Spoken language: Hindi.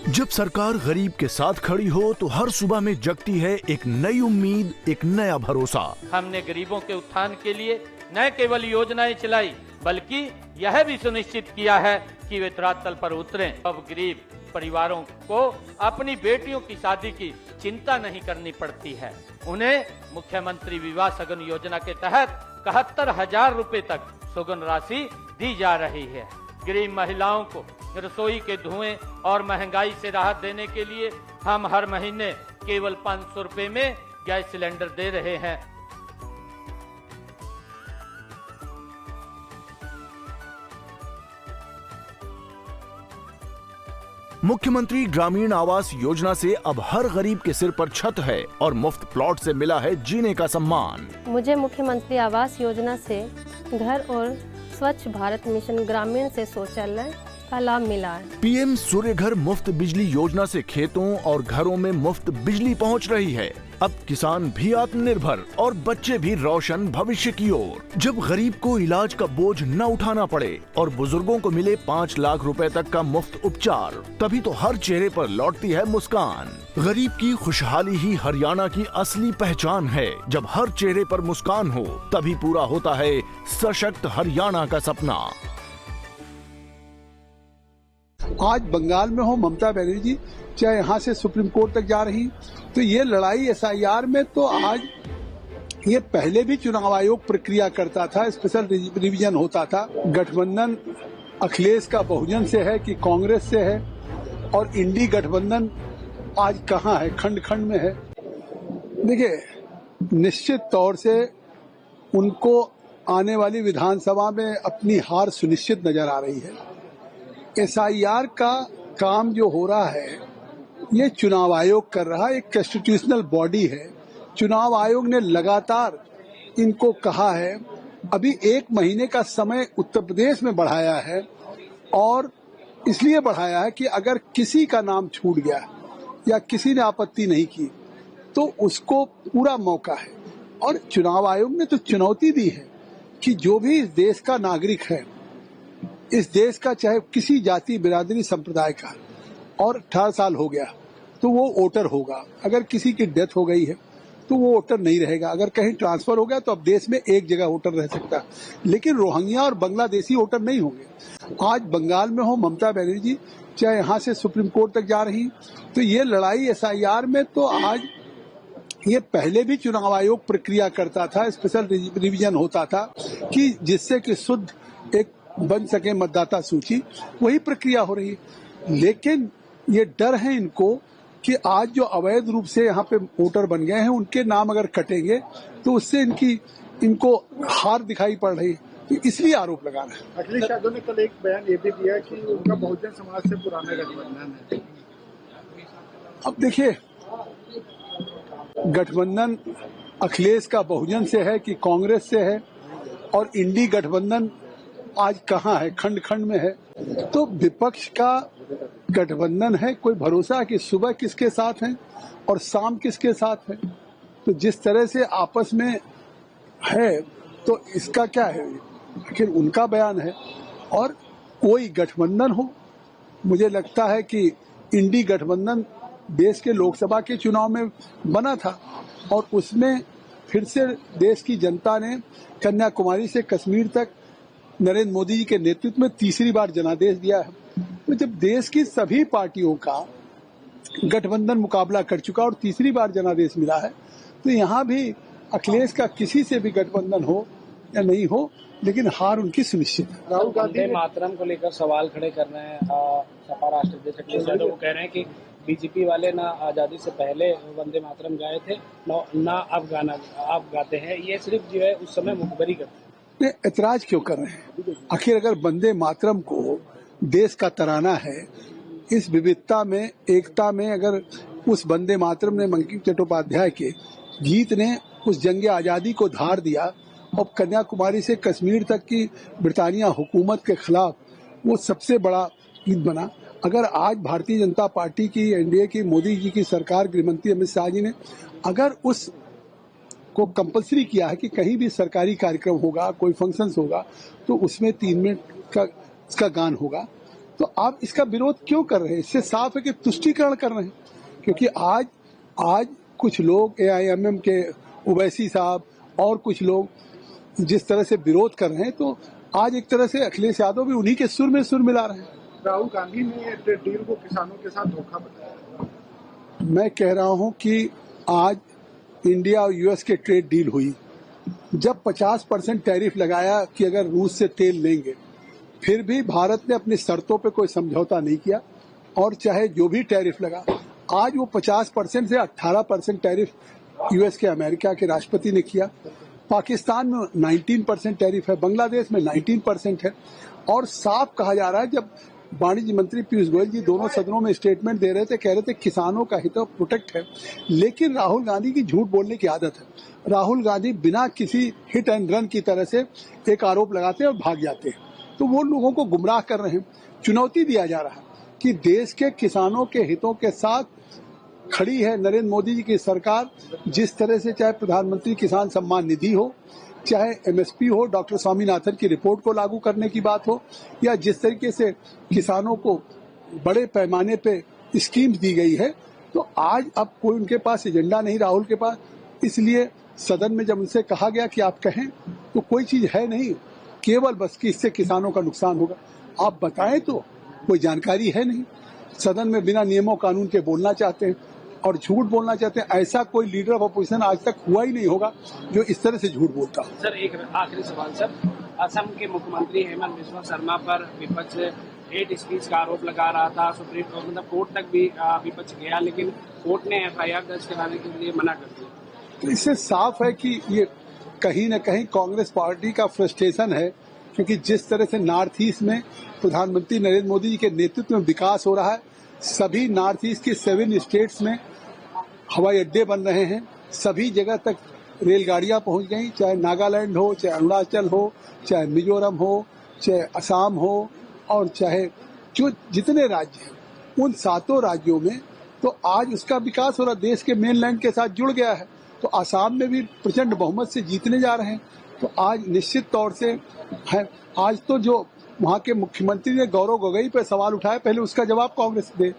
जब सरकार गरीब के साथ खड़ी हो तो हर सुबह में जगती है एक नई उम्मीद, एक नया भरोसा। हमने गरीबों के उत्थान के लिए न केवल योजनाएं चलाई बल्कि यह भी सुनिश्चित किया है कि वे धरातल पर उतरें। अब गरीब परिवारों को अपनी बेटियों की शादी की चिंता नहीं करनी पड़ती है। उन्हें मुख्यमंत्री विवाह सगन योजना के तहत 71,000 रुपए तक सुगन राशि दी जा रही है। गरीब महिलाओं को रसोई के धुएं और महंगाई से राहत देने के लिए हम हर महीने केवल 500 रुपए में गैस सिलेंडर दे रहे हैं। मुख्यमंत्री ग्रामीण आवास योजना से अब हर गरीब के सिर पर छत है और मुफ्त प्लॉट से मिला है जीने का सम्मान। मुझे मुख्यमंत्री आवास योजना से घर और स्वच्छ भारत मिशन ग्रामीण से शौचालय का लाभ मिला है। पीएम सूर्य घर मुफ्त बिजली योजना से खेतों और घरों में मुफ्त बिजली पहुंच रही है। अब किसान भी आत्मनिर्भर और बच्चे भी रोशन भविष्य की ओर। जब गरीब को इलाज का बोझ न उठाना पड़े और बुजुर्गों को मिले 5 लाख रुपए तक का मुफ्त उपचार, तभी तो हर चेहरे पर लौटती है मुस्कान। गरीब की खुशहाली ही हरियाणा की असली पहचान है। जब हर चेहरे पर मुस्कान हो तभी पूरा होता है सशक्त हरियाणा का सपना। आज बंगाल में हो ममता बनर्जी, चाहे यहाँ से सुप्रीम कोर्ट तक जा रही, तो ये लड़ाई एसआईआर में तो आज ये पहले भी चुनाव आयोग प्रक्रिया करता था, स्पेशल रिवीजन होता था। गठबंधन अखिलेश का बहुजन से है कि कांग्रेस से है, और इंडी गठबंधन आज कहाँ है, खंड खंड में है। देखिए, निश्चित तौर से उनको आने वाली विधानसभा में अपनी हार सुनिश्चित नजर आ रही है। एसआईआर का काम जो हो रहा है ये चुनाव आयोग कर रहा है, एक कॉन्स्टिट्यूशनल बॉडी है। चुनाव आयोग ने लगातार इनको कहा है, अभी 1 महीने का समय उत्तर प्रदेश में बढ़ाया है, और इसलिए बढ़ाया है कि अगर किसी का नाम छूट गया या किसी ने आपत्ति नहीं की तो उसको पूरा मौका है। और चुनाव आयोग ने तो चुनौती दी है कि जो भी इस देश का नागरिक है, इस देश का चाहे किसी जाति बिरादरी संप्रदाय का, और 18 साल हो गया तो वो वोटर होगा। अगर किसी की डेथ हो गई है तो वो वोटर नहीं रहेगा। अगर कहीं ट्रांसफर हो गया तो अब देश में एक जगह वोटर रह सकता है, लेकिन रोहिंग्या और बांग्लादेशी वोटर नहीं होंगे। आज बंगाल में हो ममता बनर्जी, चाहे यहाँ से सुप्रीम कोर्ट तक जा रही, तो ये लड़ाई एसआईआर में तो आज ये पहले भी चुनाव आयोग प्रक्रिया करता था, स्पेशल रिवीजन होता था कि जिससे कि शुद्ध एक बन सके मतदाता सूची, वही प्रक्रिया हो रही है। लेकिन ये डर है इनको कि आज जो अवैध रूप से यहाँ पे वोटर बन गए हैं उनके नाम अगर कटेंगे तो उससे इनको हार दिखाई पड़ रही है, तो इसलिए आरोप लगा रहे हैं। अखिलेश यादव ने कल एक बयान ये भी दिया कि उनका बहुजन समाज से पुराना गठबंधन है। अब देखिए, गठबंधन अखिलेश का बहुजन से है कि कांग्रेस से है, और इंडी गठबंधन आज कहाँ है, खंड खंड में है। तो विपक्ष का गठबंधन है, कोई भरोसा कि सुबह किसके साथ है और शाम किसके साथ है। तो जिस तरह से आपस में है तो इसका क्या है, आखिर उनका बयान है। और कोई गठबंधन हो, मुझे लगता है कि इंडी गठबंधन देश के लोकसभा के चुनाव में बना था, और उसमें फिर से देश की जनता ने कन्याकुमारी से कश्मीर तक नरेंद्र मोदी जी के नेतृत्व में तीसरी बार जनादेश दिया है। तो जब देश की सभी पार्टियों का गठबंधन मुकाबला कर चुका और तीसरी बार जनादेश मिला है, तो यहाँ भी अखिलेश का किसी से भी गठबंधन हो या नहीं हो, लेकिन हार उनकी सुनिश्चित है। राहुल गांधी मातरम को लेकर सवाल खड़े कर रहे हैं सपा राष्ट्रीय अध्यक्ष अखिलेश यादव। वो कह रहे हैं कि बीजेपी वाले ना आजादी से पहले वंदे मातरम गाए थे, ना अब गाते हैं। ये सिर्फ जो है उस समय मुखबरी करते हैं। ऐतराज क्यों कर रहे हैं? आखिर अगर वंदे मातरम को देश का तराना है, इस विविधता में, एकता में, अगर उस वंदे मातरम ने बंकिम चट्टोपाध्याय के गीत ने उस जंग आजादी को धार दिया, और कन्याकुमारी से कश्मीर तक की ब्रिटानिया हुकूमत के खिलाफ वो सबसे बड़ा गीत बना। अगर आज भारतीय जनता पार्टी की, एनडीए की, मोदी जी की सरकार, गृहमंत्री अमित शाह जी ने अगर उस को कंपलसरी किया है कि कहीं भी सरकारी कार्यक्रम होगा, कोई फंक्शंस होगा, तो उसमें 3 मिनट का इसका गान होगा, तो आप इसका विरोध क्यों कर रहे हैं? इससे साफ है कि तुष्टीकरण कर रहे हैं। क्योंकि आज कुछ लोग AIMM के ओवैसी साहब और कुछ लोग जिस तरह से विरोध कर रहे हैं, तो आज एक तरह से अखिलेश यादव भी उन्हीं के सुर में सुर मिला रहे हैं। राहुल गांधी ने ट्रेड डील को किसानों के साथ धोखा बताया। मैं कह रहा हूं कि आज इंडिया और US के ट्रेड डील हुई, जब 50% टैरिफ लगाया कि अगर रूस से तेल लेंगे, फिर भी भारत ने अपनी शर्तों पे कोई समझौता नहीं किया, और चाहे जो भी टैरिफ लगा, आज वो 50% से 18% टैरिफ US के अमेरिका के राष्ट्रपति ने किया। पाकिस्तान में 19% टैरिफ है, बांग्लादेश में 19% है, और साफ कहा जा रहा है, जब वाणिज्य मंत्री पीयूष गोयल जी दोनों सदनों में स्टेटमेंट दे रहे थे, कह रहे थे किसानों का हित प्रोटेक्ट है, लेकिन राहुल गांधी की झूठ बोलने की आदत है। राहुल गांधी बिना किसी हिट एंड रन की तरह से एक आरोप लगाते हैं और भाग जाते हैं, तो वो लोगों को गुमराह कर रहे हैं। चुनौती दिया जा रहा है कि देश के किसानों के हितों के साथ खड़ी है नरेंद्र मोदी जी की सरकार। जिस तरह से चाहे प्रधानमंत्री किसान सम्मान निधि हो, चाहे MSP हो, डॉक्टर स्वामीनाथन की रिपोर्ट को लागू करने की बात हो, या जिस तरीके से किसानों को बड़े पैमाने पे स्कीम्स दी गई है, तो आज अब कोई उनके पास एजेंडा नहीं राहुल के पास। इसलिए सदन में जब उनसे कहा गया कि आप कहें, तो कोई चीज है नहीं, केवल बस कि इससे किसानों का नुकसान होगा। आप बताएं तो कोई जानकारी है नहीं। सदन में बिना नियमों कानून के बोलना चाहते हैं और झूठ बोलना चाहते हैं। ऐसा कोई लीडर ऑफ अपोजिशन आज तक हुआ ही नहीं होगा जो इस तरह से झूठ बोलता हो। सर, एक आखिरी सवाल सर, असम के मुख्यमंत्री हेमंत बिस्वा शर्मा पर विपक्ष हेट स्पीच का आरोप लगा रहा था। सुप्रीम कोर्ट मतलब कोर्ट तक भी विपक्ष गया, लेकिन कोर्ट ने FIR दर्ज कराने के लिए मना कर दिया। तो इससे साफ है कि ये कहीं न कहीं कांग्रेस पार्टी का फ्रस्ट्रेशन है, क्योंकि जिस तरह से नॉर्थ ईस्ट में प्रधानमंत्री नरेंद्र मोदी जी के नेतृत्व में विकास हो रहा है, सभी नॉर्थ ईस्ट के 7 स्टेट्स में हवाई अड्डे बन रहे हैं, सभी जगह तक रेलगाड़ियां पहुंच गई, चाहे नागालैंड हो, चाहे अरुणाचल हो, चाहे मिजोरम हो, चाहे असम हो, और चाहे जो जितने राज्य हैं उन 7 राज्यों में तो आज उसका विकास हो रहा, देश के मेनलैंड के साथ जुड़ गया है। तो आसाम में भी प्रचंड बहुमत से जीतने जा रहे हैं। तो आज निश्चित तौर से है, आज तो जो वहाँ के मुख्यमंत्री ने गौरव गोगोई पर सवाल उठाया, पहले उसका जवाब कांग्रेस दे।